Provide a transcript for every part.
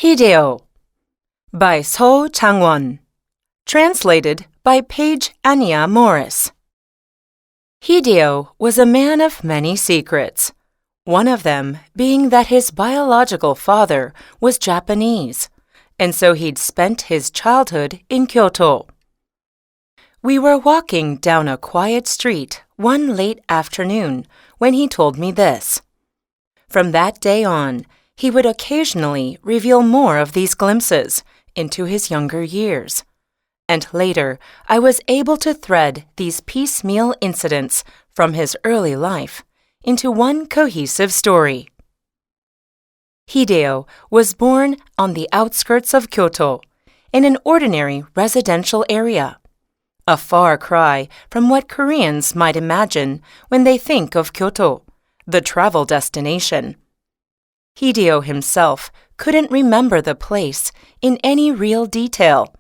Hideo by Jangwon. Translated by Paige Aniyah Morris. Hideo was a man of many secrets, one of them being that his biological father was Japanese, and so he'd spent his childhood in Kyoto. We were walking down a quiet street one late afternoon when he told me this. From that day on, he would occasionally reveal more of these glimpses into his younger years. And later, I was able to thread these piecemeal incidents from his early life into one cohesive story. Hideo was born on the outskirts of Kyoto, in an ordinary residential area, a far cry from what Koreans might imagine when they think of Kyoto, the travel destination. Hideo himself couldn't remember the place in any real detail.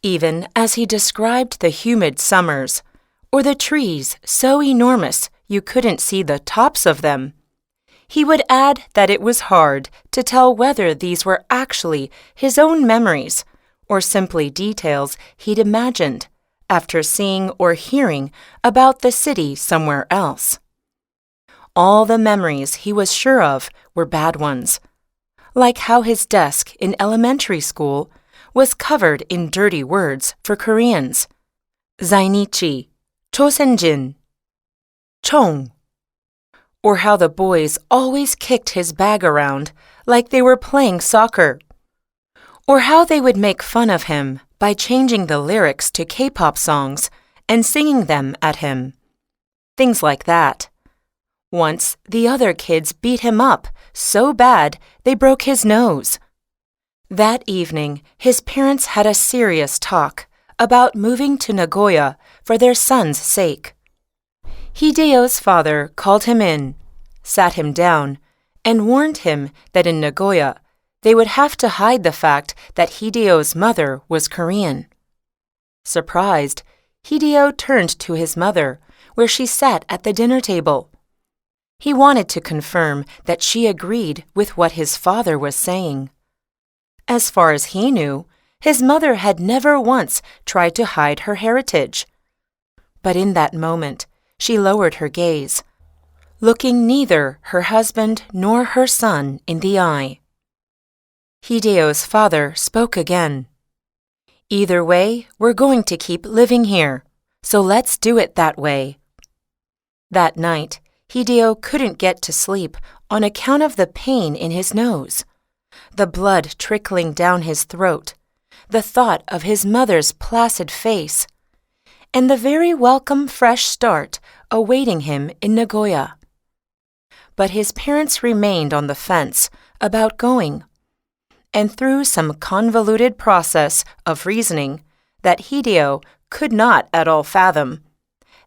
Even as he described the humid summers, or the trees so enormous you couldn't see the tops of them, he would add that it was hard to tell whether these were actually his own memories or simply details he'd imagined after seeing or hearing about the city somewhere else. All the memories he was sure of were bad ones, like how his desk in elementary school was covered in dirty words for Koreans. Zainichi, Chosenjin, Chong. Or how the boys always kicked his bag around like they were playing soccer. Or how they would make fun of him by changing the lyrics to K-pop songs and singing them at him. Things like that. Once, the other kids beat him up so bad they broke his nose. That evening, his parents had a serious talk about moving to Nagoya for their son's sake. Hideo's father called him in, sat him down, and warned him that in Nagoya they would have to hide the fact that Hideo's mother was Korean. Surprised, Hideo turned to his mother, where she sat at the dinner table. He wanted to confirm that she agreed with what his father was saying. As far as he knew, his mother had never once tried to hide her heritage. But in that moment, she lowered her gaze, looking neither her husband nor her son in the eye. Hideo's father spoke again. "Either way, we're going to keep living here, so let's do it that way." That night, Hideo couldn't get to sleep on account of the pain in his nose, the blood trickling down his throat, the thought of his mother's placid face, and the very welcome fresh start awaiting him in Nagoya. But his parents remained on the fence about going, and through some convoluted process of reasoning that Hideo could not at all fathom,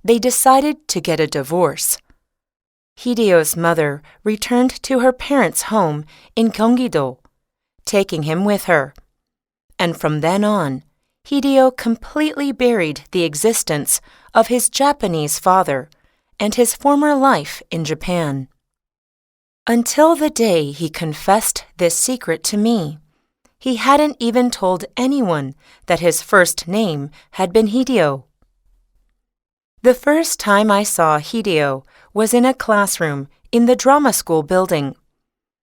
they decided to get a divorce. Hideo's mother returned to her parents' home in Gyeonggi-do, taking him with her. And from then on, Hideo completely buried the existence of his Japanese father and his former life in Japan. Until the day he confessed this secret to me, he hadn't even told anyone that his first name had been Hideo. The first time I saw Hideo was in a classroom in the drama school building.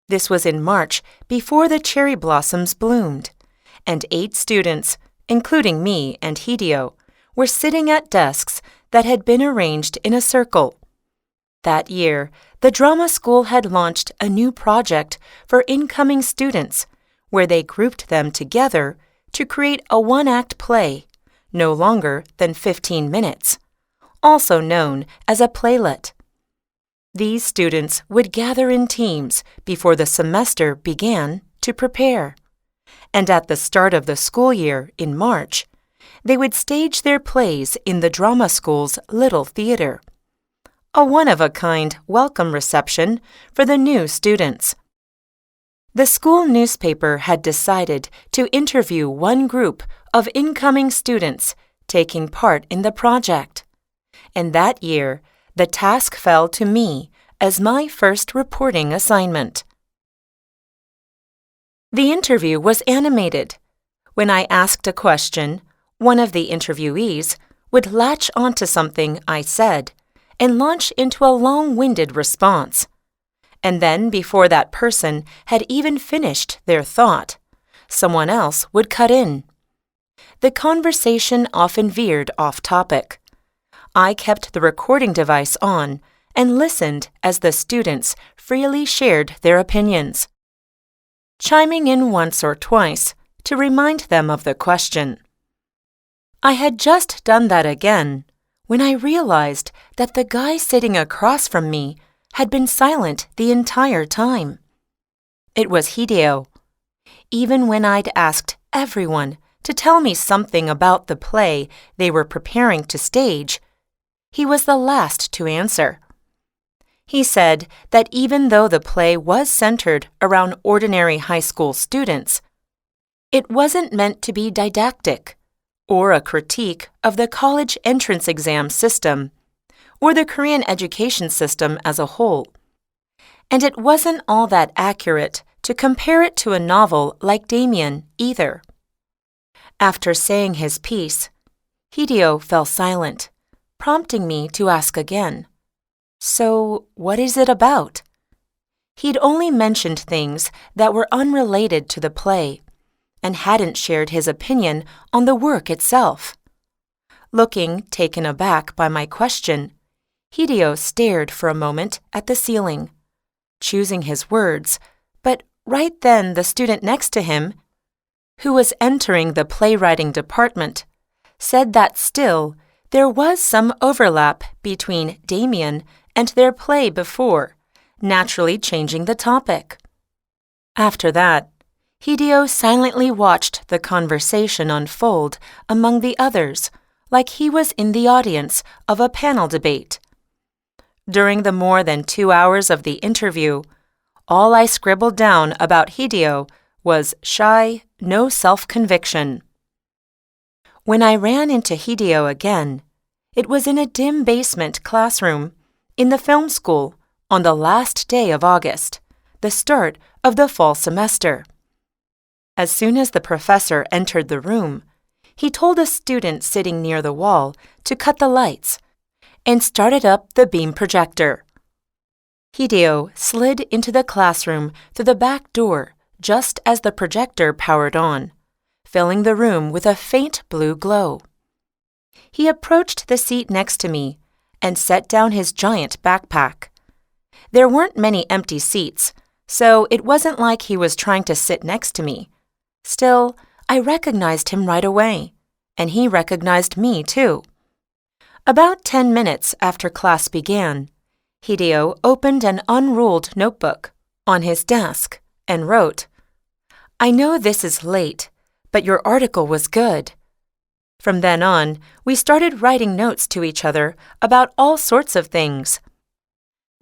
This was in March before the cherry blossoms bloomed, and 8 students, including me and Hideo, were sitting at desks that had been arranged in a circle. That year, the drama school had launched a new project for incoming students, where they grouped them together to create a one-act play, no longer than 15 minutes, also known as a playlet. These students would gather in teams before the semester began to prepare, and at the start of the school year in March, they would stage their plays in the drama school's little theater, a one-of-a-kind welcome reception for the new students. The school newspaper had decided to interview one group of incoming students taking part in the project, and that year, the task fell to me as my first reporting assignment. The interview was animated. When I asked a question, one of the interviewees would latch onto something I said and launch into a long-winded response. And then, before that person had even finished their thought, someone else would cut in. The conversation often veered off topic. I kept the recording device on and listened as the students freely shared their opinions, chiming in once or twice to remind them of the question. I had just done that again when I realized that the guy sitting across from me had been silent the entire time. It was Hideo. Even when I'd asked everyone to tell me something about the play they were preparing to stage, he was the last to answer. He said that even though the play was centered around ordinary high school students, it wasn't meant to be didactic or a critique of the college entrance exam system or the Korean education system as a whole. And it wasn't all that accurate to compare it to a novel like Damien either. After saying his piece, Hideo fell silent, prompting me to ask again. So, what is it about? He'd only mentioned things that were unrelated to the play and hadn't shared his opinion on the work itself. Looking taken aback by my question, Hideo stared for a moment at the ceiling, choosing his words, but right then the student next to him, who was entering the playwriting department, said that still there was some overlap between Damien and their play before, naturally changing the topic. After that, Hideo silently watched the conversation unfold among the others, like he was in the audience of a panel debate. During the more than 2 hours of the interview, all I scribbled down about Hideo was shy, no self-conviction. When I ran into Hideo again, it was in a dim basement classroom in the film school on the last day of August, the start of the fall semester. As soon as the professor entered the room, he told a student sitting near the wall to cut the lights and started up the beam projector. Hideo slid into the classroom through the back door just as the projector powered on, filling the room with a faint blue glow. He approached the seat next to me and set down his giant backpack. There weren't many empty seats, so it wasn't like he was trying to sit next to me. Still, I recognized him right away, and he recognized me too. About 10 minutes after class began, Hideo opened an unruled notebook on his desk and wrote, "I know this is late, but your article was good." From then on, we started writing notes to each other about all sorts of things.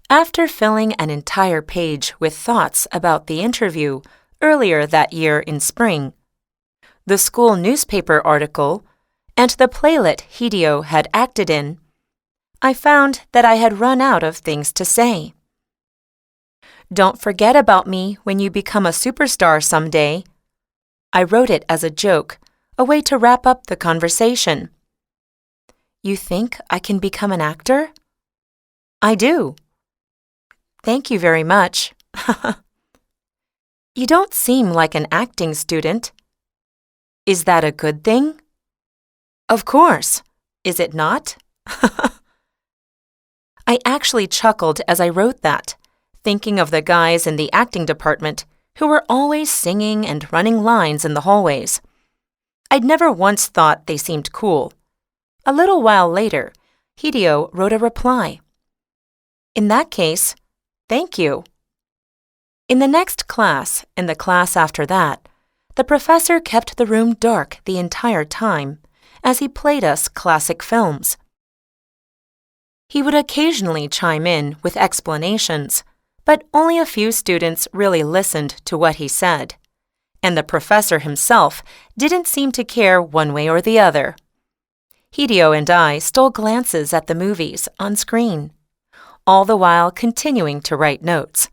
After filling an entire page with thoughts about the interview earlier that year in spring, the school newspaper article, and the playlet Hideo had acted in, I found that I had run out of things to say. "Don't forget about me when you become a superstar someday." I wrote it as a joke, a way to wrap up the conversation. "You think I can become an actor?" "I do." "Thank you very much." "You don't seem like an acting student." "Is that a good thing?" "Of course. Is it not?" I actually chuckled as I wrote that, thinking of the guys in the acting department who were always singing and running lines in the hallways. I'd never once thought they seemed cool. A little while later, Hideo wrote a reply. "In that case, thank you." In the next class and the class after that, the professor kept the room dark the entire time as he played us classic films. He would occasionally chime in with explanations, but only a few students really listened to what he said, and the professor himself didn't seem to care one way or the other. Hideo and I stole glances at the movies on screen, all the while continuing to write notes.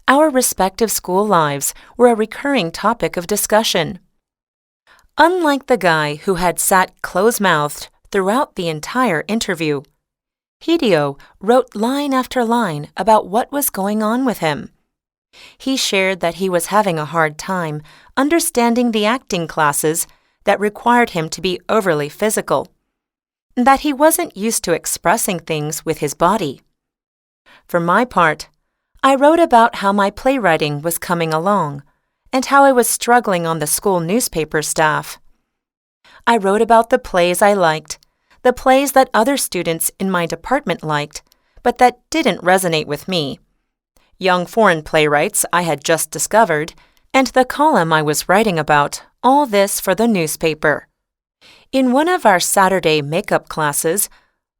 our respective school lives were a recurring topic of discussion. Unlike the guy who had sat close-mouthed throughout the entire interview, Hideo wrote line after line about what was going on with him. He shared that he was having a hard time understanding the acting classes that required him to be overly physical, that he wasn't used to expressing things with his body. For my part, I wrote about how my playwriting was coming along and how I was struggling on the school newspaper staff. I wrote about the plays I liked, the plays that other students in my department liked, but that didn't resonate with me, young foreign playwrights I had just discovered, and the column I was writing about, all this for the newspaper. In one of our Saturday makeup classes,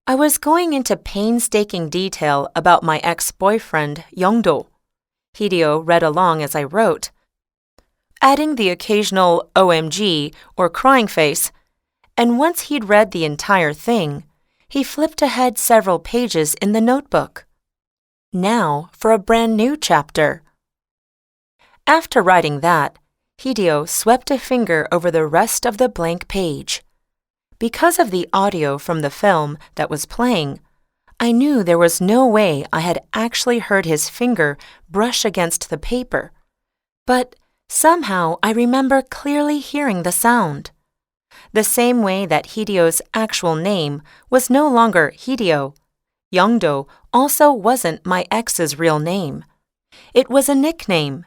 I was going into painstaking detail about my ex-boyfriend, Youngdo. Hideo read along as I wrote, adding the occasional OMG or crying face, and once he'd read the entire thing, he flipped ahead several pages in the notebook. Now for a brand new chapter. After writing that, Hideo swept a finger over the rest of the blank page. Because of the audio from the film that was playing, I knew there was no way I had actually heard his finger brush against the paper. But somehow I remember clearly hearing the sound. The same way that Hideo's actual name was no longer Hideo, Youngdo also wasn't my ex's real name. It was a nickname,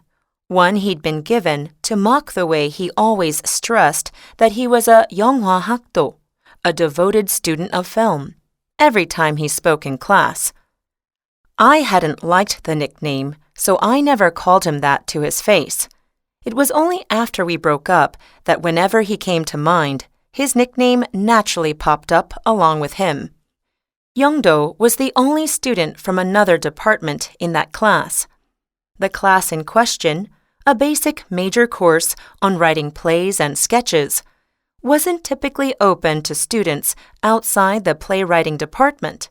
one he'd been given to mock the way he always stressed that he was a 영화 학도, a devoted student of film, every time he spoke in class. I hadn't liked the nickname, so I never called him that to his face. It was only after we broke up that whenever he came to mind, his nickname naturally popped up along with him. Youngdo was the only student from another department in that class. The class in question, a basic major course on writing plays and sketches, wasn't typically open to students outside the playwriting department.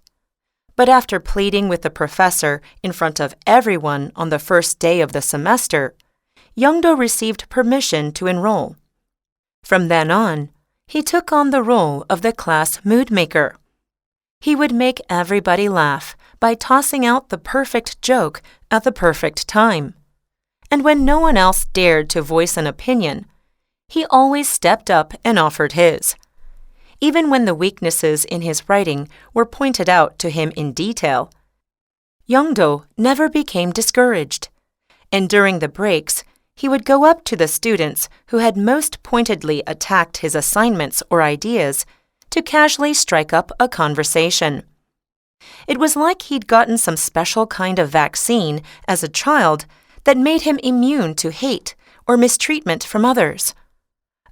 But after pleading with the professor in front of everyone on the first day of the semester, Youngdo received permission to enroll. From then on, he took on the role of the class mood maker. He would make everybody laugh by tossing out the perfect joke at the perfect time. And when no one else dared to voice an opinion, he always stepped up and offered his. Even when the weaknesses in his writing were pointed out to him in detail, Youngdo never became discouraged. And during the breaks, he would go up to the students who had most pointedly attacked his assignments or ideas to casually strike up a conversation. It was like he'd gotten some special kind of vaccine as a child that made him immune to hate or mistreatment from others.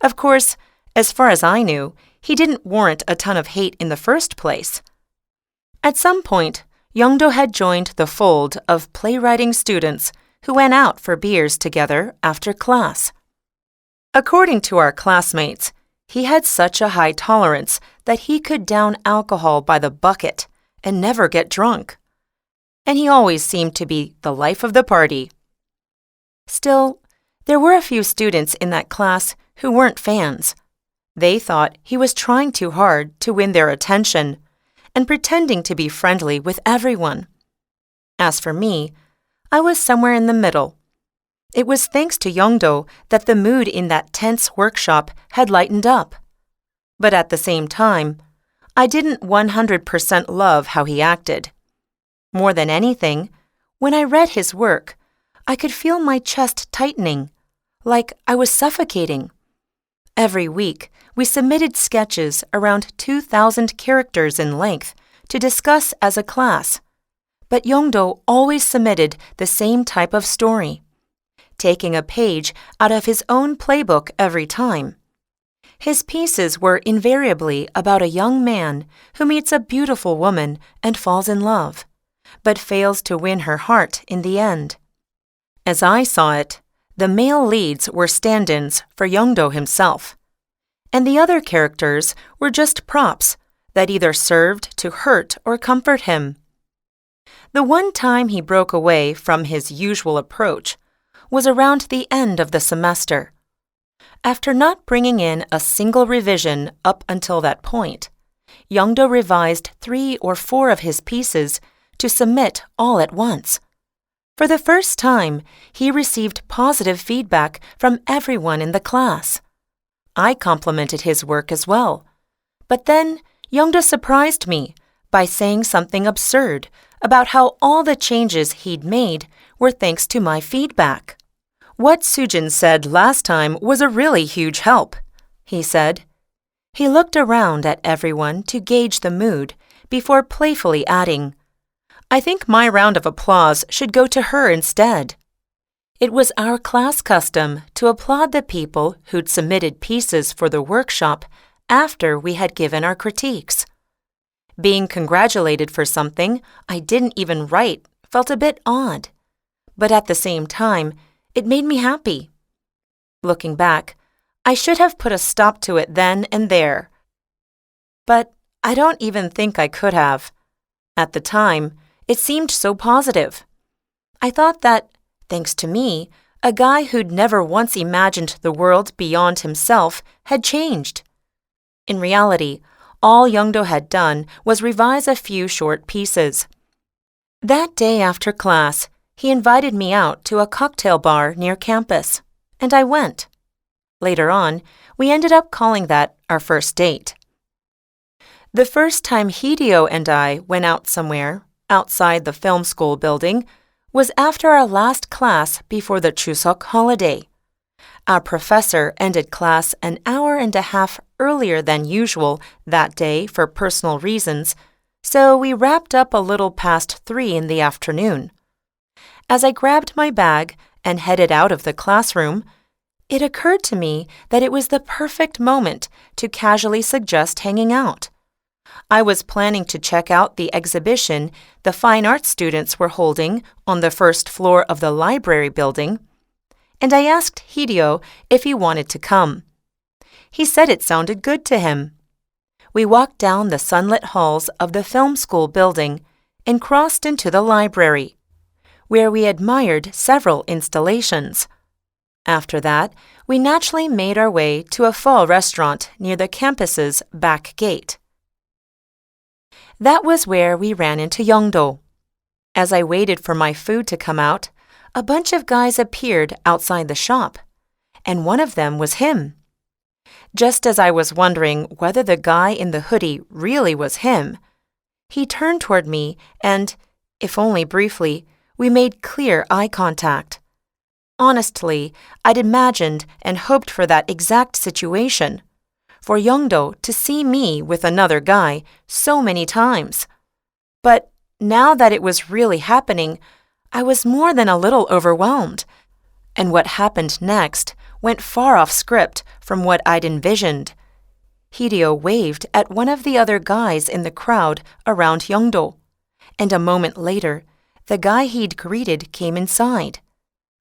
Of course, as far as I knew, he didn't warrant a ton of hate in the first place. At some point, Youngdo had joined the fold of playwriting students who went out for beers together after class. According to our classmates, he had such a high tolerance that he could down alcohol by the bucket and never get drunk. And he always seemed to be the life of the party. Still, there were a few students in that class who weren't fans. They thought he was trying too hard to win their attention and pretending to be friendly with everyone. As for me, I was somewhere in the middle. It was thanks to Youngdo that the mood in that tense workshop had lightened up. But at the same time, I didn't 100% love how he acted. More than anything, when I read his work, I could feel my chest tightening, like I was suffocating. Every week, we submitted sketches around 2,000 characters in length to discuss as a class. But Youngdo always submitted the same type of story, taking a page out of his own playbook every time. His pieces were invariably about a young man who meets a beautiful woman and falls in love, but fails to win her heart in the end. As I saw it, the male leads were stand-ins for Youngdo himself, and the other characters were just props that either served to hurt or comfort him. The one time he broke away from his usual approach was around the end of the semester. After not bringing in a single revision up until that point, Youngdo revised 3 or 4 of his pieces to submit all at once. For the first time, he received positive feedback from everyone in the class. I complimented his work as well. But then, Youngdo surprised me by saying something absurd about how all the changes he'd made were thanks to my feedback. "What Sujin said last time was a really huge help," he said. He looked around at everyone to gauge the mood before playfully adding, "I think my round of applause should go to her instead." It was our class custom to applaud the people who'd submitted pieces for the workshop after we had given our critiques. Being congratulated for something I didn't even write felt a bit odd, but at the same time, it made me happy. Looking back, I should have put a stop to it then and there. But I don't even think I could have. At the time, it seemed so positive. I thought that, thanks to me, a guy who'd never once imagined the world beyond himself had changed. In reality, all Youngdo had done was revise a few short pieces. That day after class, he invited me out to a cocktail bar near campus, and I went. Later on, we ended up calling that our first date. The first time Hideo and I went out somewhere, outside the film school building, was after our last class before the Chuseok holiday. Our professor ended class an hour and a half earlier than usual that day for personal reasons, so we wrapped up a little past 3 in the afternoon. As I grabbed my bag and headed out of the classroom, it occurred to me that it was the perfect moment to casually suggest hanging out. I was planning to check out the exhibition the fine arts students were holding on the first floor of the library building, and I asked Hideo if he wanted to come. He said it sounded good to him. We walked down the sunlit halls of the film school building and crossed into the library, where we admired several installations. After that, we naturally made our way to a pho restaurant near the campus's back gate. That was where we ran into Youngdo. As I waited for my food to come out, a bunch of guys appeared outside the shop, and one of them was him. Just as I was wondering whether the guy in the hoodie really was him, he turned toward me and, if only briefly, we made clear eye contact. Honestly, I'd imagined and hoped for that exact situation, for Youngdo to see me with another guy so many times. But now that it was really happening, I was more than a little overwhelmed, and what happened next went far off script from what I'd envisioned. Hideo waved at one of the other guys in the crowd around Youngdo, and a moment later, the guy he'd greeted came inside.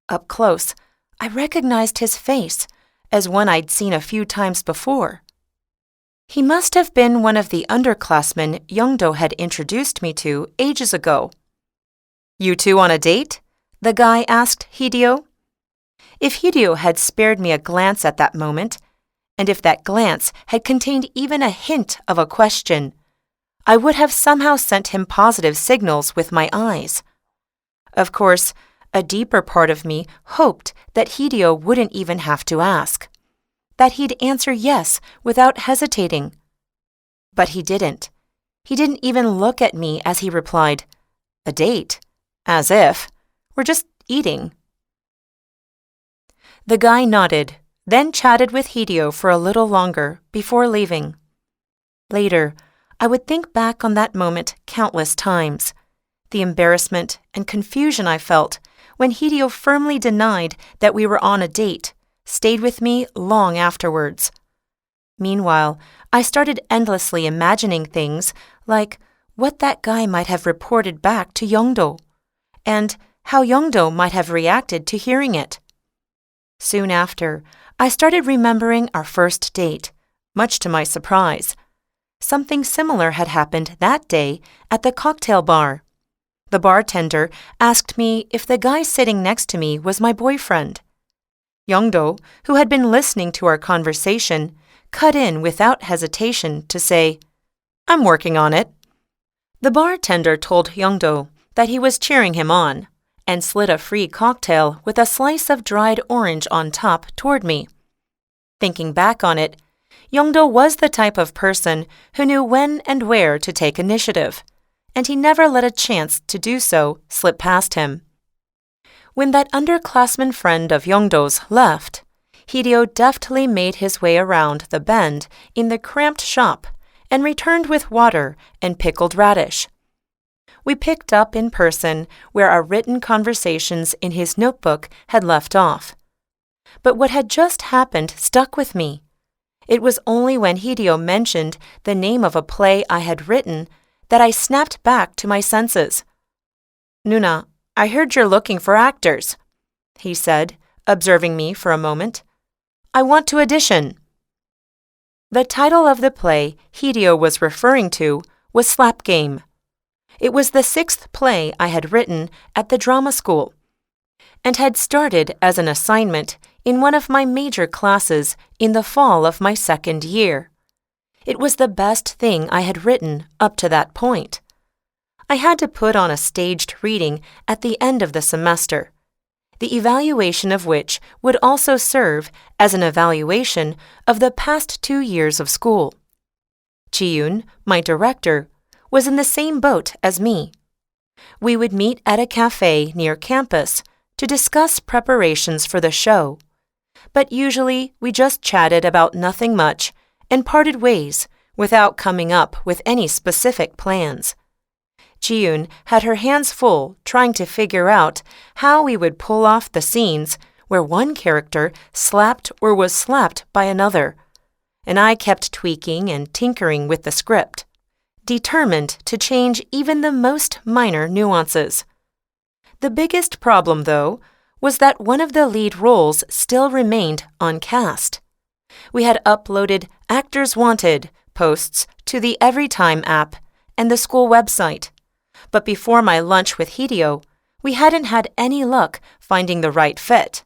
Up close, I recognized his face as one I'd seen a few times before. He must have been one of the underclassmen Youngdo had introduced me to ages ago. "You two on a date?" the guy asked Hideo. If Hideo had spared me a glance at that moment, and if that glance had contained even a hint of a question, I would have somehow sent him positive signals with my eyes. Of course, a deeper part of me hoped that Hideo wouldn't even have to ask, that he'd answer yes without hesitating. But he didn't. He didn't even look at me as he replied, "A date? As if. We're just eating." The guy nodded, then chatted with Hideo for a little longer before leaving. Later, I would think back on that moment countless times. The embarrassment and confusion I felt when Hideo firmly denied that we were on a date stayed with me long afterwards. Meanwhile, I started endlessly imagining things like what that guy might have reported back to Youngdo, and how Youngdo might have reacted to hearing it. Soon after, I started remembering our first date, much to my surprise. Something similar had happened that day at the cocktail bar. The bartender asked me if the guy sitting next to me was my boyfriend. Youngdo, who had been listening to our conversation, cut in without hesitation to say, "I'm working on it." The bartender told Youngdo that he was cheering him on and slid a free cocktail with a slice of dried orange on top toward me. Thinking back on it, Youngdo was the type of person who knew when and where to take initiative, and he never let a chance to do so slip past him. When that underclassman friend of Youngdo's left, Hideo deftly made his way around the bend in the cramped shop and returned with water and pickled radish. We picked up in person where our written conversations in his notebook had left off. But what had just happened stuck with me. It was only when Hideo mentioned the name of a play I had written that I snapped back to my senses. "Nuna, I heard you're looking for actors," he said, observing me for a moment. "I want to audition." The title of the play Hideo was referring to was Slap Game. It was the 6th play I had written at the drama school, and had started as an assignment in one of my major classes in the fall of my 2nd year. It was the best thing I had written up to that point. I had to put on a staged reading at the end of the semester, the evaluation of which would also serve as an evaluation of the past 2 years of school. Ji-yoon, my director, was in the same boat as me. We would meet at a cafe near campus to discuss preparations for the show, but usually we just chatted about nothing much and parted ways without coming up with any specific plans. Ji-yoon had her hands full trying to figure out how we would pull off the scenes where one character slapped or was slapped by another, and I kept tweaking and tinkering with the script, determined to change even the most minor nuances. The biggest problem, though, was that one of the lead roles still remained uncast. We had uploaded Actors Wanted posts to the Everytime app and the school website, but before my lunch with Hideo, we hadn't had any luck finding the right fit.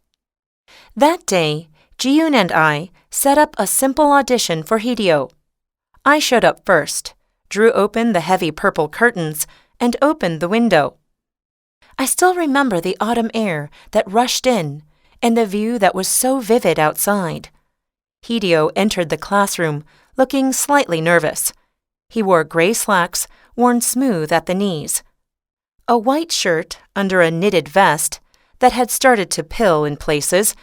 That day, Ji-yoon and I set up a simple audition for Hideo. I showed up first, drew open the heavy purple curtains, and opened the window. I still remember the autumn air that rushed in and the view that was so vivid outside. Hideo entered the classroom looking slightly nervous. He wore gray slacks worn smooth at the knees, a white shirt under a knitted vest that had started to pill in places,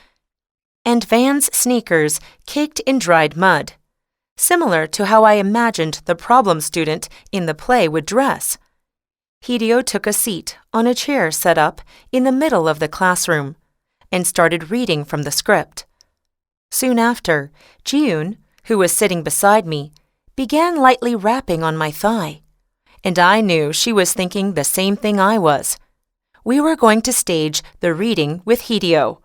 and Vans sneakers caked in dried mud, similar to how I imagined the problem student in the play would dress. Hideo took a seat on a chair set up in the middle of the classroom and started reading from the script. Soon after, Ji-yoon, who was sitting beside me, began lightly rapping on my thigh, and I knew she was thinking the same thing I was. We were going to stage the reading with Hideo.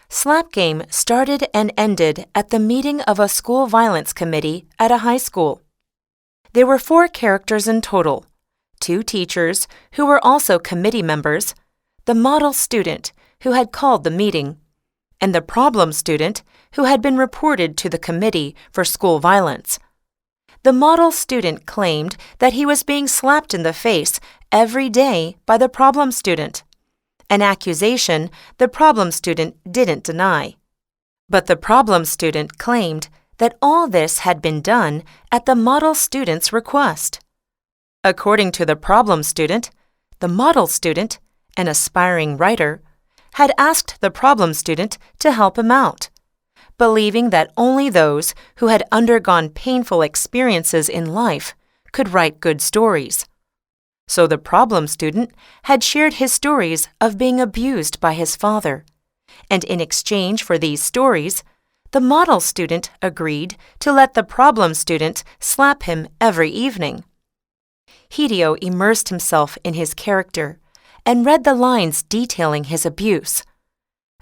Slap Game started and ended at the meeting of a school violence committee at a high school. There were 4 characters in total, 2 teachers who were also committee members, the model student who had called the meeting, and the problem student who had been reported to the committee for school violence. The model student claimed that he was being slapped in the face every day by the problem student, an accusation the problem student didn't deny. But the problem student claimed that all this had been done at the model student's request. According to the problem student, the model student, an aspiring writer, had asked the problem student to help him out, believing that only those who had undergone painful experiences in life could write good stories. So the problem student had shared his stories of being abused by his father, and in exchange for these stories, the model student agreed to let the problem student slap him every evening. Hideo immersed himself in his character and read the lines detailing his abuse.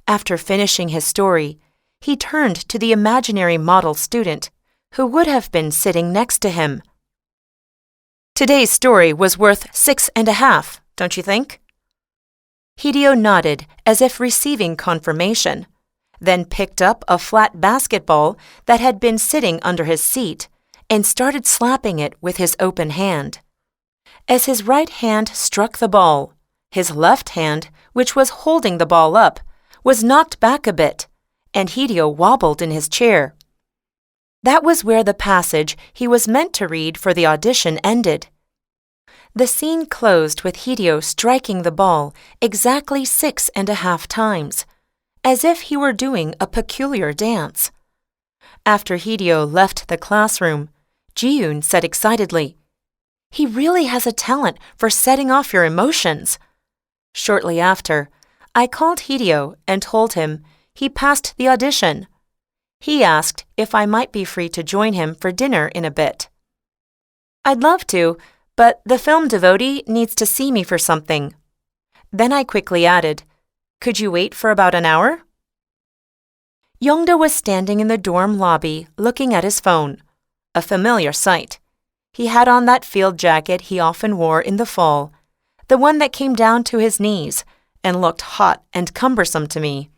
After finishing his story, he turned to the imaginary model student, who would have been sitting next to him. "Today's story was worth 6.5, don't you think? Hideo nodded as if receiving confirmation, then picked up a flat basketball that had been sitting under his seat and started slapping it with his open hand. As his right hand struck the ball, his left hand, which was holding the ball up, was knocked back a bit, and Hideo wobbled in his chair. That was where the passage he was meant to read for the audition ended. The scene closed with Hideo striking the ball exactly 6.5 times, as if he were doing a peculiar dance. After Hideo left the classroom, Ji-yoon said excitedly, "He really has a talent for setting off your emotions." Shortly after, I called Hideo and told him he passed the audition. He asked if I might be free to join him for dinner in a bit. "I'd love to, but the film devotee needs to see me for something." Then I quickly added, "Could you wait for about an hour?" Young-do was standing in the dorm lobby looking at his phone, a familiar sight. He had on that field jacket he often wore in the fall, the one that came down to his knees and looked hot and cumbersome to me.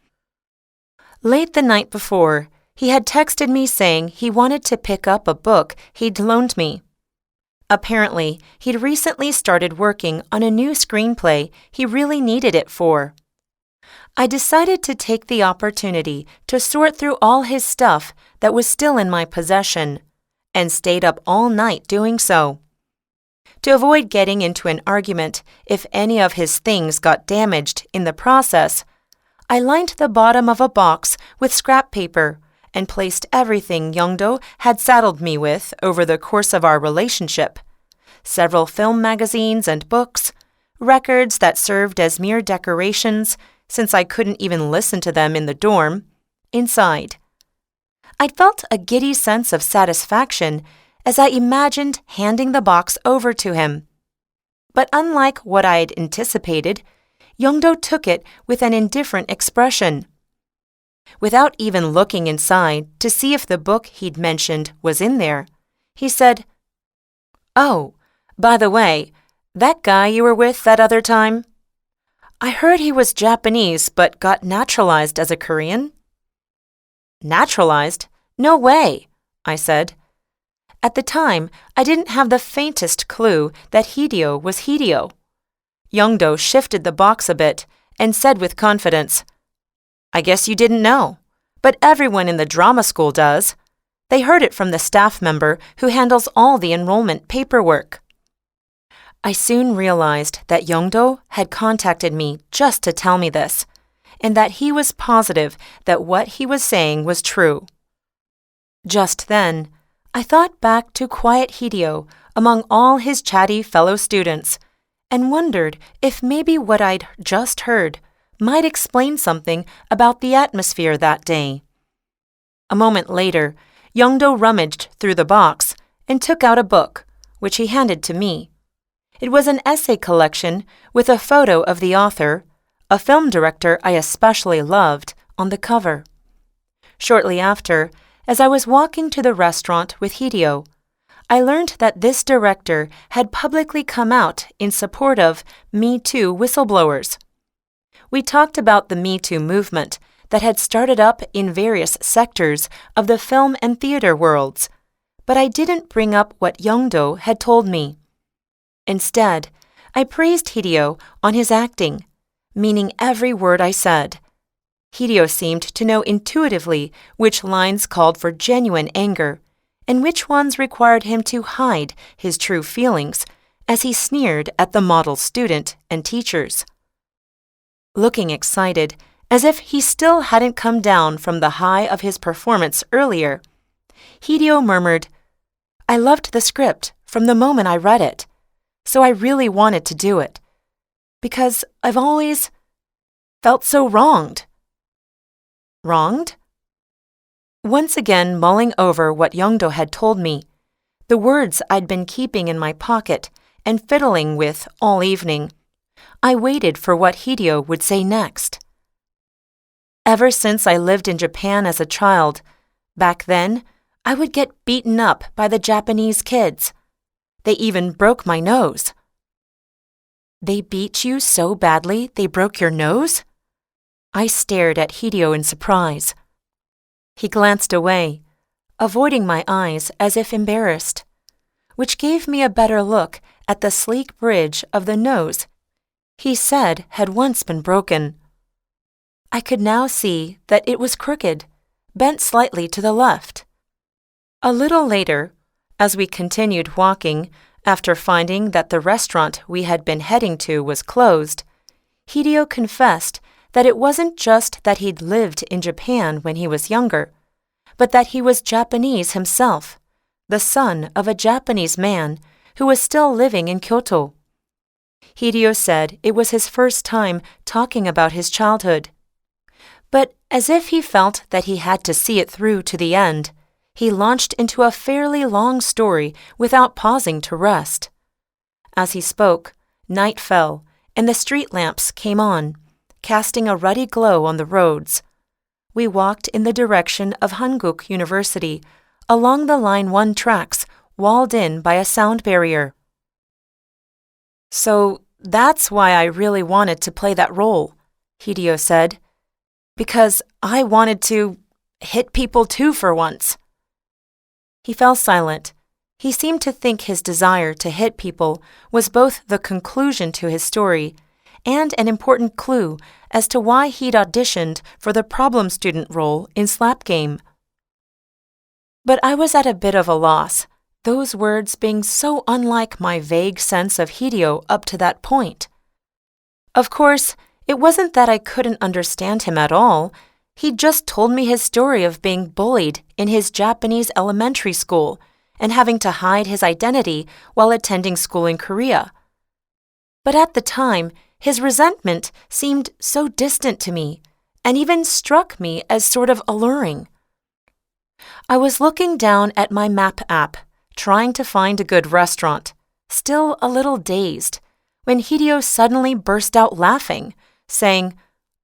Late the night before, he had texted me saying he wanted to pick up a book he'd loaned me. Apparently, he'd recently started working on a new screenplay he really needed it for. I decided to take the opportunity to sort through all his stuff that was still in my possession, and stayed up all night doing so. To avoid getting into an argument if any of his things got damaged in the process, I lined the bottom of a box with scrap paper and placed everything Young-do had saddled me with over the course of our relationship, several film magazines and books, records that served as mere decorations since I couldn't even listen to them in the dorm, inside. I felt a giddy sense of satisfaction as I imagined handing the box over to him. But unlike what I'd anticipated, Young-do took it with an indifferent expression. Without even looking inside to see if the book he'd mentioned was in there, he said, "Oh, by the way, that guy you were with that other time? I heard he was Japanese but got naturalized as a Korean." "Naturalized? No way," I said. At the time, I didn't have the faintest clue that Hideo was Hideo. Young-do shifted the box a bit and said with confidence, "I guess you didn't know, but everyone in the drama school does. They heard it from the staff member who handles all the enrollment paperwork." I soon realized that Young-do had contacted me just to tell me this, and that he was positive that what he was saying was true. Just then, I thought back to quiet Hideo among all his chatty fellow students and wondered if maybe what I'd just heard might explain something about the atmosphere that day. A moment later, Young-do rummaged through the box and took out a book, which he handed to me. It was an essay collection with a photo of the author, a film director I especially loved, on the cover. Shortly after, as I was walking to the restaurant with Hideo, I learned that this director had publicly come out in support of Me Too whistleblowers. We talked about the Me Too movement that had started up in various sectors of the film and theater worlds, but I didn't bring up what Young-do had told me. Instead, I praised Hideo on his acting, meaning every word I said. Hideo seemed to know intuitively which lines called for genuine anger and which ones required him to hide his true feelings as he sneered at the model student and teachers. Looking excited, as if he still hadn't come down from the high of his performance earlier, Hideo murmured, "I loved the script from the moment I read it, so I really wanted to do it, because I've always felt so wronged." Wronged? Once again mulling over what Young-do had told me, the words I'd been keeping in my pocket and fiddling with all evening, I waited for what Hideo would say next. Ever since I lived in Japan as a child, back then, I would get beaten up by the Japanese kids. They even broke my nose. They beat you so badly they broke your nose? I stared at Hideo in surprise. He glanced away, avoiding my eyes as if embarrassed, which gave me a better look at the sleek bridge of the nose he said had once been broken. I could now see that it was crooked, bent slightly to the left. A little later, as we continued walking, after finding that the restaurant we had been heading to was closed, Hideo confessed that it wasn't just that he'd lived in Japan when he was younger, but that he was Japanese himself, the son of a Japanese man who was still living in Kyoto. Hideo said it was his first time talking about his childhood. But as if he felt that he had to see it through to the end, he launched into a fairly long story without pausing to rest. As he spoke, night fell, and the street lamps came on, casting a ruddy glow on the roads. We walked in the direction of Hankuk University, along the Line 1 tracks, walled in by a sound barrier. "So that's why I really wanted to play that role," Hideo said. "Because I wanted to hit people too for once." He fell silent. He seemed to think his desire to hit people was both the conclusion to his story and an important clue as to why he'd auditioned for the problem student role in Slap Game. But I was at a bit of a loss, those words being so unlike my vague sense of Hideo up to that point. Of course, it wasn't that I couldn't understand him at all. He'd just told me his story of being bullied in his Japanese elementary school and having to hide his identity while attending school in Korea. But at the time, his resentment seemed so distant to me and even struck me as sort of alluring. I was looking down at my map app, trying to find a good restaurant, still a little dazed, when Hideo suddenly burst out laughing, saying,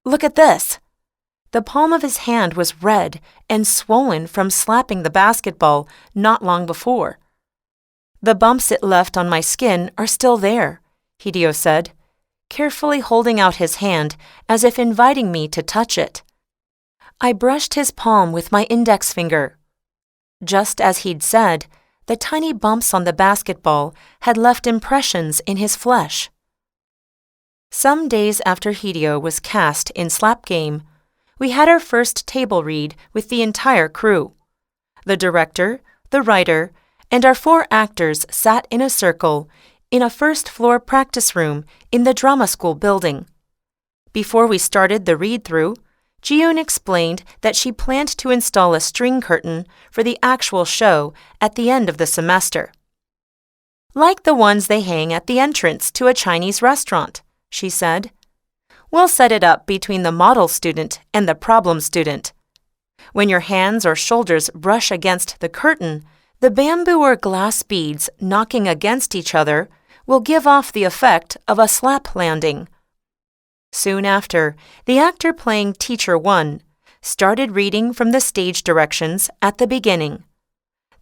"Look at this." The palm of his hand was red and swollen from slapping the basketball not long before. "The bumps it left on my skin are still there," Hideo said, carefully holding out his hand as if inviting me to touch it. I brushed his palm with my index finger. Just as he'd said, the tiny bumps on the basketball had left impressions in his flesh. Some days after Hideo was cast in Slap Game, we had our first table read with the entire crew. The director, the writer, and our 4 actors sat in a circle in a first-floor practice room in the drama school building. Before we started the read-through, Ji-yoon explained that she planned to install a string curtain for the actual show at the end of the semester. "Like the ones they hang at the entrance to a Chinese restaurant," she said. "We'll set it up between the model student and the problem student. When your hands or shoulders brush against the curtain, the bamboo or glass beads knocking against each other will give off the effect of a slap landing." Soon after, the actor playing Teacher 1 started reading from the stage directions at the beginning.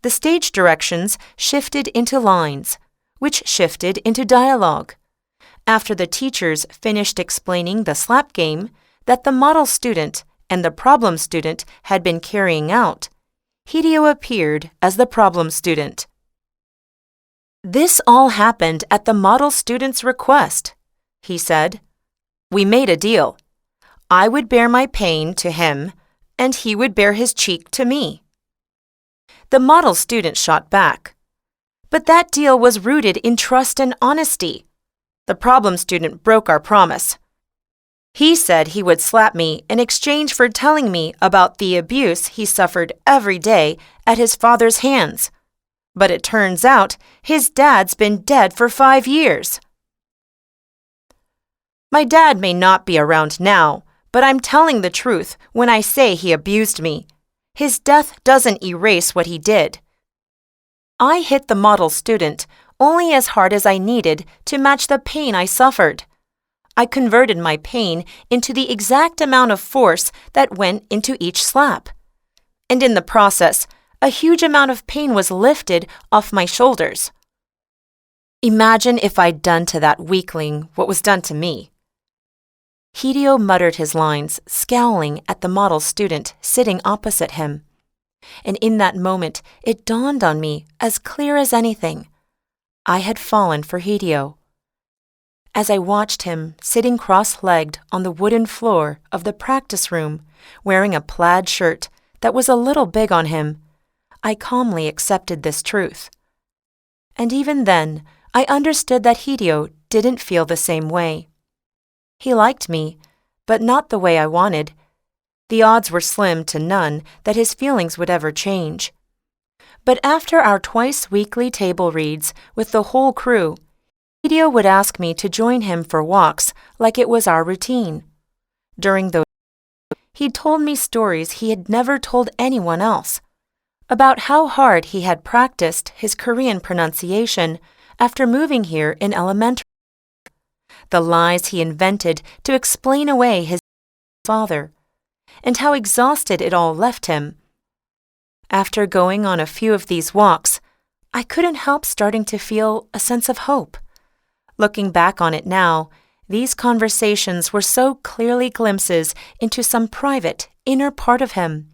The stage directions shifted into lines, which shifted into dialogue. After the teachers finished explaining the slap game that the model student and the problem student had been carrying out, Hideo appeared as the problem student. "This all happened at the model student's request," he said. "We made a deal. I would bear my pain to him, and he would bear his cheek to me." The model student shot back. "But that deal was rooted in trust and honesty. The problem student broke our promise. He said he would slap me in exchange for telling me about the abuse he suffered every day at his father's hands. But it turns out his dad's been dead for 5 years. My dad may not be around now, but I'm telling the truth when I say he abused me. His death doesn't erase what he did. I hit the model student only as hard as I needed to match the pain I suffered. I converted my pain into the exact amount of force that went into each slap. And in the process, a huge amount of pain was lifted off my shoulders. Imagine if I'd done to that weakling what was done to me. Hideo muttered his lines, scowling at the model student sitting opposite him. And in that moment, it dawned on me, as clear as anything. I had fallen for Hideo. As I watched him sitting cross-legged on the wooden floor of the practice room, wearing a plaid shirt that was a little big on him, I calmly accepted this truth. And even then, I understood that Hideo didn't feel the same way. He liked me, but not the way I wanted. The odds were slim to none that his feelings would ever change. But after our twice-weekly table reads with the whole crew, Hideo would ask me to join him for walks like it was our routine. During those, he told me stories he had never told anyone else, about how hard he had practiced his Korean pronunciation after moving here in elementary, the lies he invented to explain away his father, and how exhausted it all left him. After going on a few of these walks, I couldn't help starting to feel a sense of hope. Looking back on it now, these conversations were so clearly glimpses into some private, inner part of him.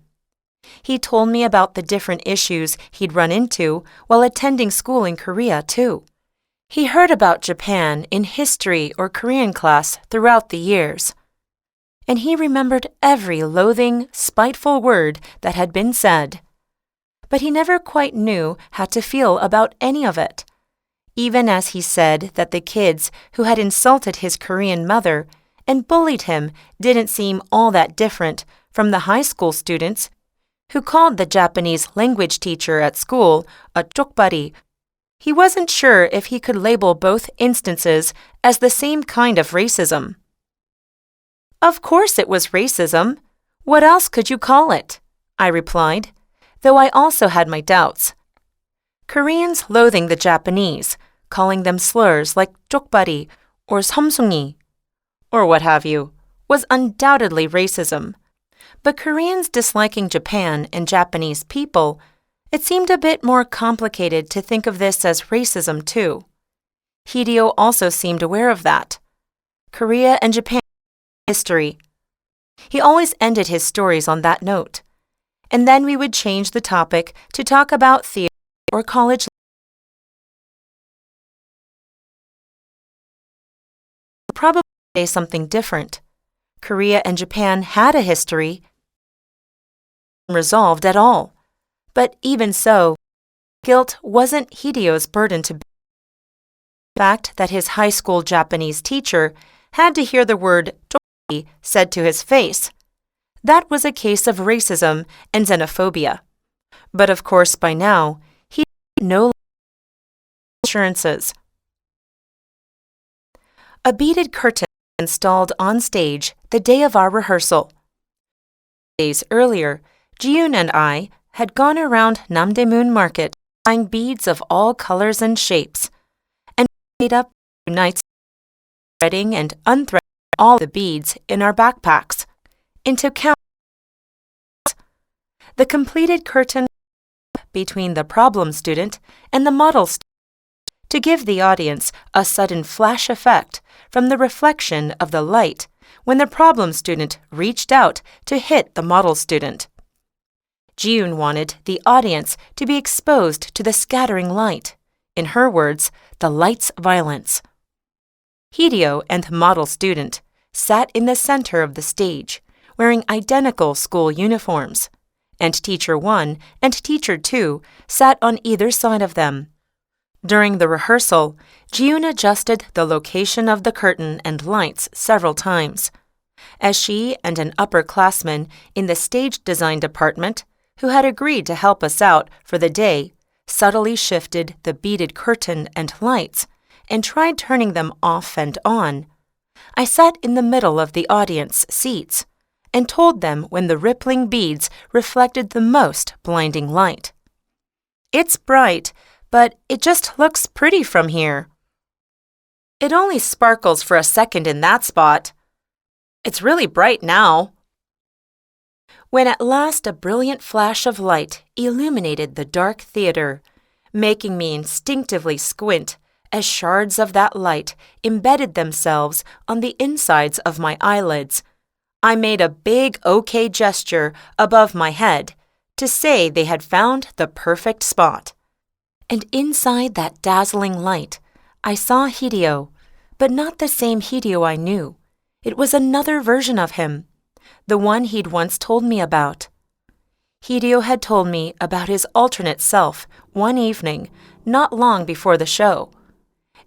He told me about the different issues he'd run into while attending school in Korea, too. He heard about Japan in history or Korean class throughout the years. And he remembered every loathing, spiteful word that had been said. But he never quite knew how to feel about any of it. Even as he said that the kids who had insulted his Korean mother and bullied him didn't seem all that different from the high school students who called the Japanese language teacher at school a 쪽발이. He wasn't sure if he could label both instances as the same kind of racism. Of course it was racism. What else could you call it? I replied, though I also had my doubts. Koreans loathing the Japanese, calling them slurs like 쪽발이 or 섬숭이, or what have you, was undoubtedly racism. But Koreans disliking Japan and Japanese people, it seemed a bit more complicated to think of this as racism too. Hideo also seemed aware of that. Korea and Japan history. He always ended his stories on that note. And then we would change the topic to talk about theater or college. Probably say something different. Korea and Japan had a history, resolved at all. But even so, guilt wasn't Hideo's burden to bear. The fact that his high school Japanese teacher had to hear the word 쪽발이 said to his face, that was a case of racism and xenophobia. But of course by now, he had no assurances. A beaded curtain was installed on stage the day of our rehearsal. Days earlier, Jiyoon and I had gone around Namdaemun Market buying beads of all colors and shapes, and made up 2 nights threading and unthreading all the beads in our backpacks into count. The completed curtain between the problem student and the model student to give the audience a sudden flash effect from the reflection of the light when the problem student reached out to hit the model student. Jiyoon wanted the audience to be exposed to the scattering light, in her words, the light's violence. Hideo and the model student sat in the center of the stage, wearing identical school uniforms, and Teacher 1 and Teacher 2 sat on either side of them. During the rehearsal, Jiyoon adjusted the location of the curtain and lights several times, as she and an upperclassman in the stage design department, who had agreed to help us out for the day, subtly shifted the beaded curtain and lights and tried turning them off and on. I sat in the middle of the audience seats and told them when the rippling beads reflected the most blinding light. It's bright, but it just looks pretty from here. It only sparkles for a second in that spot. It's really bright now. When at last a brilliant flash of light illuminated the dark theater, making me instinctively squint as shards of that light embedded themselves on the insides of my eyelids. I made a big OK gesture above my head to say they had found the perfect spot. And inside that dazzling light, I saw Hideo, but not the same Hideo I knew. It was another version of him, the one he'd once told me about. Hideo had told me about his alternate self one evening, not long before the show.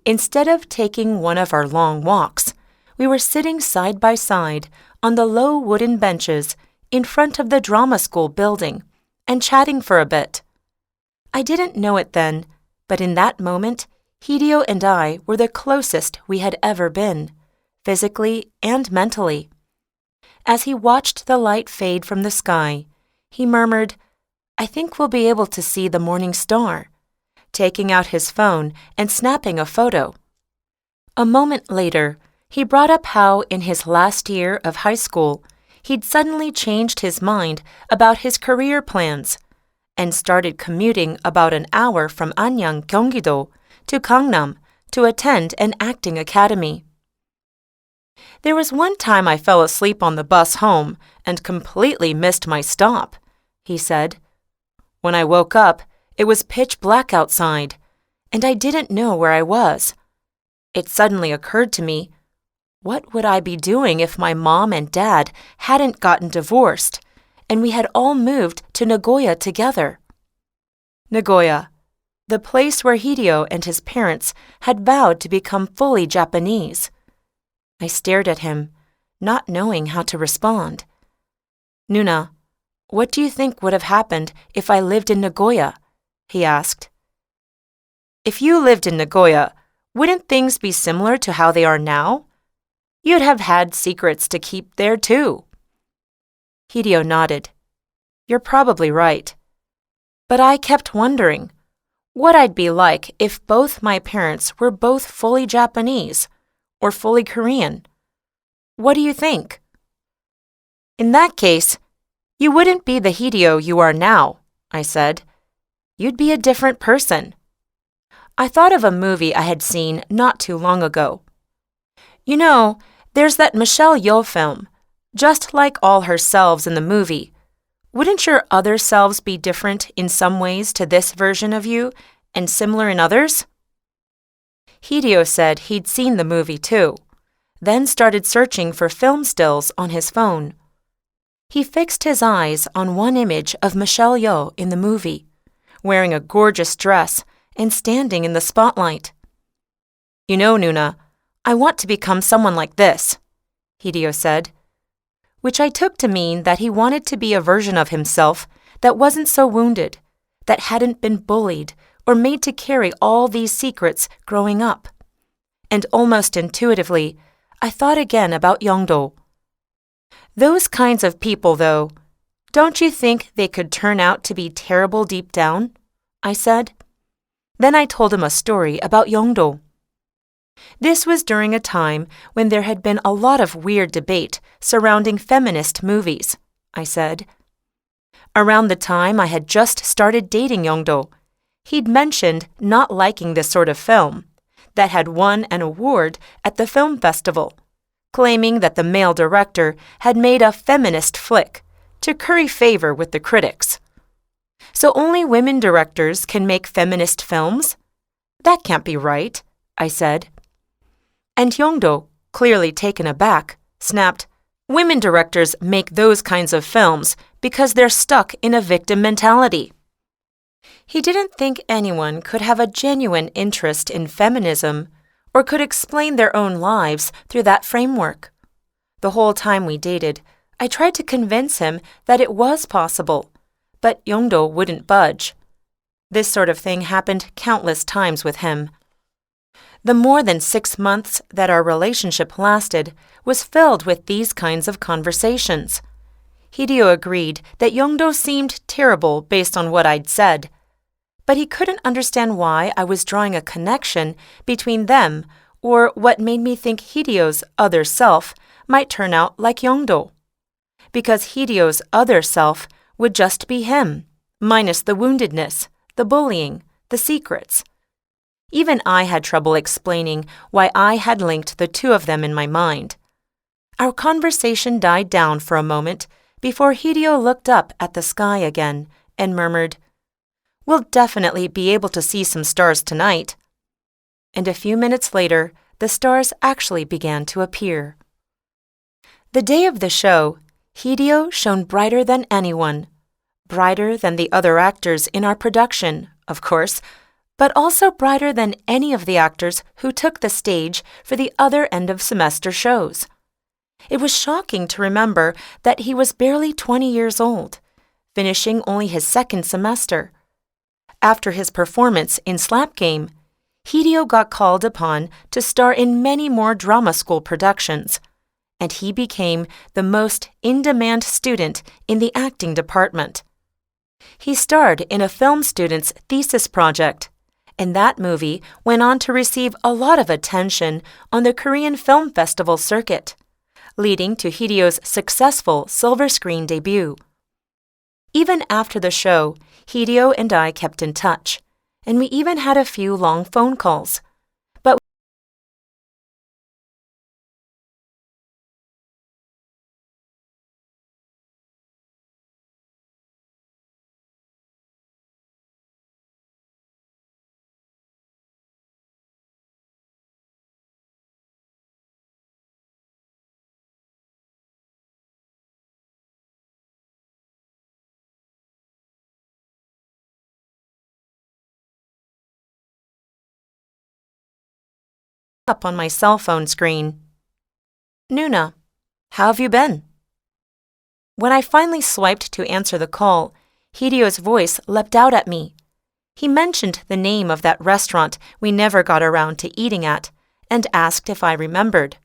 Instead of taking one of our long walks, we were sitting side by side on the low wooden benches in front of the drama school building and chatting for a bit. I didn't know it then, but in that moment, Hideo and I were the closest we had ever been, physically and mentally. As he watched the light fade from the sky, he murmured, "I think we'll be able to see the morning star," taking out his phone and snapping a photo. A moment later, he brought up how in his last year of high school, he'd suddenly changed his mind about his career plans and started commuting about an hour from Anyang, Gyeonggi-do to Gangnam to attend an acting academy. "There was one time I fell asleep on the bus home and completely missed my stop," he said. "When I woke up, it was pitch black outside, and I didn't know where I was. It suddenly occurred to me, what would I be doing if my mom and dad hadn't gotten divorced and we had all moved to Nagoya together?" Nagoya, the place where Hideo and his parents had vowed to become fully Japanese. I stared at him, not knowing how to respond. "Nuna, what do you think would have happened if I lived in Nagoya?" he asked. "If you lived in Nagoya, wouldn't things be similar to how they are now? You'd have had secrets to keep there too." Hideo nodded. "You're probably right. But I kept wondering what I'd be like if both my parents were both fully Japanese or fully Korean. What do you think?" "In that case, you wouldn't be the Hideo you are now," I said. "You'd be a different person." I thought of a movie I had seen not too long ago. You know, there's that Michelle Yeoh film, Just Like All Her Selves in the movie. Wouldn't your other selves be different in some ways to this version of you and similar in others? Hideo said he'd seen the movie too, then started searching for film stills on his phone. He fixed his eyes on one image of Michelle Yeoh in the movie, wearing a gorgeous dress and standing in the spotlight. "You know, Nuna, I want to become someone like this," Hideo said, which I took to mean that he wanted to be a version of himself that wasn't so wounded, that hadn't been bullied or made to carry all these secrets growing up. And almost intuitively, I thought again about Yeongdo. Those kinds of people, though, don't you think they could turn out to be terrible deep down? I said. Then I told him a story about Yeongdo. This was during a time when there had been a lot of weird debate surrounding feminist movies, I said. Around the time I had just started dating Yeongdo, he'd mentioned not liking this sort of film that had won an award at the film festival, claiming that the male director had made a feminist flick to curry favor with the critics. So only women directors can make feminist films? That can't be right, I said. And Yeongdo, clearly taken aback, snapped, "Women directors make those kinds of films because they're stuck in a victim mentality." He didn't think anyone could have a genuine interest in feminism or could explain their own lives through that framework. The whole time we dated, I tried to convince him that it was possible, but Yeongdo wouldn't budge. This sort of thing happened countless times with him. The more than 6 months that our relationship lasted was filled with these kinds of conversations. Hideo agreed that Yeongdo seemed terrible based on what I'd said, but he couldn't understand why I was drawing a connection between them or what made me think Hideo's other self might turn out like Yeongdo. Because Hideo's other self would just be him, minus the woundedness, the bullying, the secrets. Even I had trouble explaining why I had linked the two of them in my mind. Our conversation died down for a moment before Hideo looked up at the sky again and murmured, "We'll definitely be able to see some stars tonight." And a few minutes later, the stars actually began to appear. The day of the show, Hideo shone brighter than anyone, brighter than the other actors in our production, of course, but also brighter than any of the actors who took the stage for the other end-of-semester shows. It was shocking to remember that he was barely 20 years old, finishing only his second semester. After his performance in Slap Game, Hideo got called upon to star in many more drama school productions, and he became the most in-demand student in the acting department. He starred in a film student's thesis project, and that movie went on to receive a lot of attention on the Korean Film Festival circuit, leading to Hideo's successful silver screen debut. Even after the show, Hideo and I kept in touch, and we even had a few long phone calls. But up on my cell phone screen, "Nuna, how have you been?" When I finally swiped to answer the call, Hideo's voice leapt out at me. He mentioned the name of that restaurant we never got around to eating at and asked if I remembered.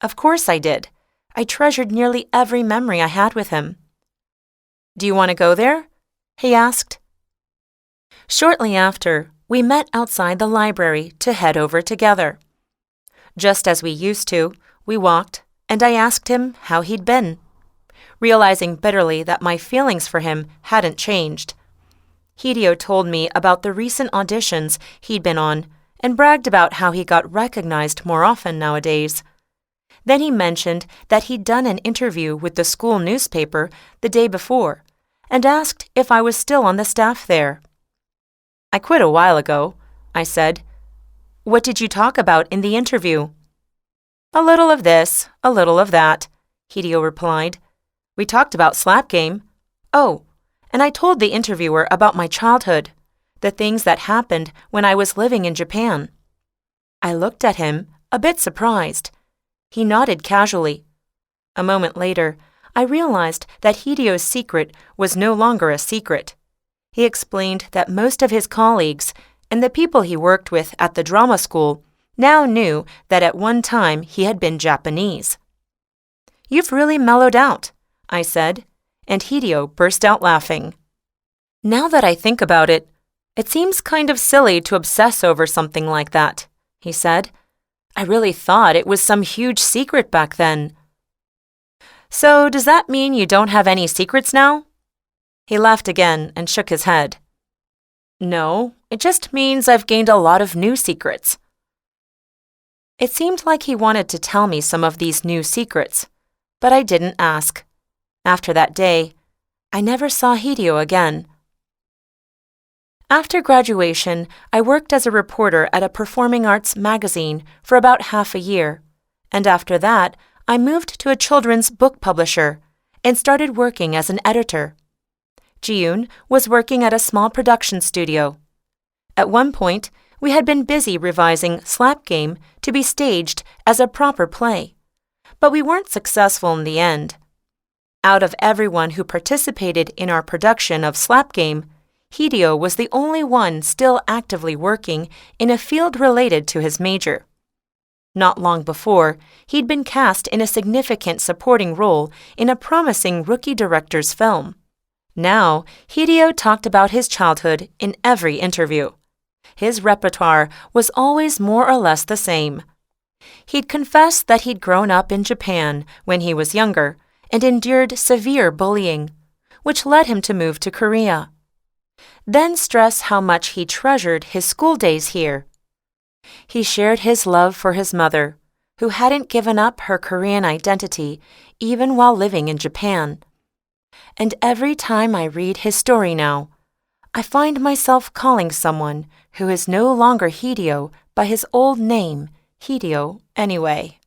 Of course I did. I treasured nearly every memory I had with him. "Do you want to go there?" he asked. Shortly after, we met outside the library to head over together. Just as we used to, we walked, and I asked him how he'd been, realizing bitterly that my feelings for him hadn't changed. Hideo told me about the recent auditions he'd been on and bragged about how he got recognized more often nowadays. Then he mentioned that he'd done an interview with the school newspaper the day before and asked if I was still on the staff there. "I quit a while ago," I said. "What did you talk about in the interview?" "A little of this, a little of that," Hideo replied. "We talked about Slap Game. Oh, and I told the interviewer about my childhood, the things that happened when I was living in Japan." I looked at him, a bit surprised. He nodded casually. A moment later, I realized that Hideo's secret was no longer a secret. He explained that most of his colleagues and the people he worked with at the drama school now knew that at one time he had been Japanese. "You've really mellowed out," I said, and Hideo burst out laughing. "Now that I think about it, it seems kind of silly to obsess over something like that," he said. "I really thought it was some huge secret back then." "So does that mean you don't have any secrets now?" He laughed again and shook his head. "No, it just means I've gained a lot of new secrets." It seemed like he wanted to tell me some of these new secrets, but I didn't ask. After that day, I never saw Hideo again. After graduation, I worked as a reporter at a performing arts magazine for about half a year, and after that, I moved to a children's book publisher and started working as an editor. Ji-yoon was working at a small production studio. At one point, we had been busy revising Slap Game to be staged as a proper play, but we weren't successful in the end. Out of everyone who participated in our production of Slap Game, Hideo was the only one still actively working in a field related to his major. Not long before, he'd been cast in a significant supporting role in a promising rookie director's film. Now, Hideo talked about his childhood in every interview. His repertoire was always more or less the same. He'd confessed that he'd grown up in Japan when he was younger and endured severe bullying, which led him to move to Korea. Then stress how much he treasured his school days here. He shared his love for his mother, who hadn't given up her Korean identity even while living in Japan. And every time I read his story now, I find myself calling someone who is no longer Hideo by his old name, Hideo, anyway.